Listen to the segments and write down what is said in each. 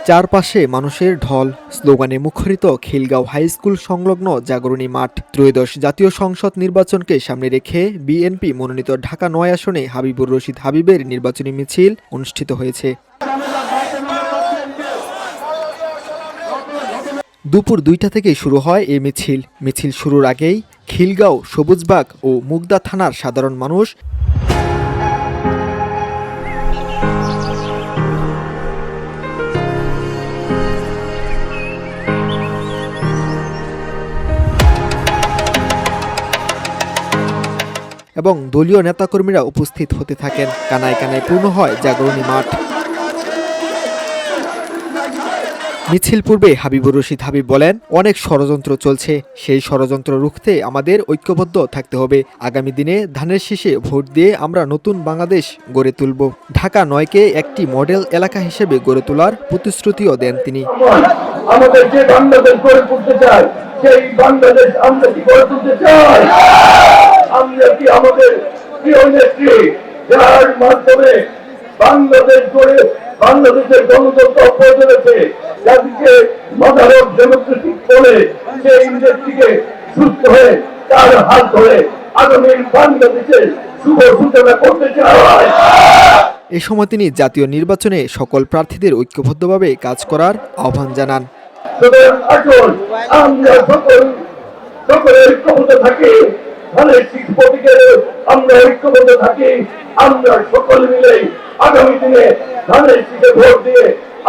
চারপাশে মানুষের ঢল, স্লোগানে মুখরিত খিলগাঁও হাই স্কুল সংলগ্ন জাগরণী মাঠ। ত্রয়োদশ জাতীয় সংসদ নির্বাচনকে সামনে রেখে বিএনপি মনোনীত ঢাকা ৯ আসনে হাবিবুর রশিদ হাবিবের নির্বাচনী মিছিল অনুষ্ঠিত হয়েছে। দুপুর ২টা থেকে শুরু হয় এই মিছিল শুরুর আগেই খিলগাঁও, সবুজবাগ ও মুগদা থানার সাধারণ মানুষ এবং দলীয় নেতাকর্মীরা উপস্থিত হতে থাকেন। কানায় কানায় পূর্ণ হয় জাগরণী মাঠ। মিছিল পূর্বে হাবিবুর রশিদ হাবিব বলেন, অনেক ষড়যন্ত্র চলছে, সেই ষড়যন্ত্র রুখতে আমাদের ঐক্যবদ্ধ থাকতে হবে। আগামী দিনে ধানের শীষে ভোট দিয়ে আমরা নতুন বাংলাদেশ গড়ে তুলব। ঢাকা ৯কে একটি মডেল এলাকা হিসেবে গড়ে তোলার প্রতিশ্রুতিও দেন তিনি। আমাদের যে বাংলাদেশ গড়ে তুলতে চাই, সেই বাংলাদেশ আমরা কি গড়ে তুলতে চাই? আমরা কি আমাদের প্রিয় নেত্রী, যার মাধ্যমে বাংলাদেশ গড়ে বাংলাদেশের গণতন্ত্র অব্যাহত রয়েছে, যাদেরকে মডারন ডেমোক্রেটিক বলে, সেই নেত্রীকে সুস্থ হয়ে তার হাত ধরে আগামীর বাংলাদেশের শুভ সূচনা করতে চাই। এ সময় তিনি জাতীয় নির্বাচনে সকল প্রার্থীদের ঐক্যবদ্ধভাবে কাজ করার আহ্বান জানান। আমরা সকলে ঐক্যবদ্ধ থাকি, ধানের শীষ প্রতীকে আমরা ঐক্যবদ্ধ থাকি। আমরা সকল মিলে আগামী দিনে ধানের শীষে ভোট দিয়ে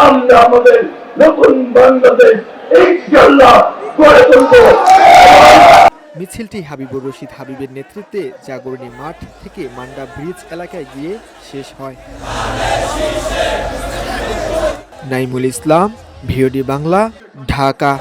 আমরা আমাদের নতুন বাংলাদেশ ইনশাআল্লাহ গড়ে তুলব। মিছিলটি হাবিবুর রশিদ হাবিবের নেতৃত্বে জাগরণী মাঠ থেকে মান্ডা ব্রিজ এলাকায় গিয়ে শেষ হয়। নাইমুল ইসলাম, ভিওডি বাংলা, ঢাকা।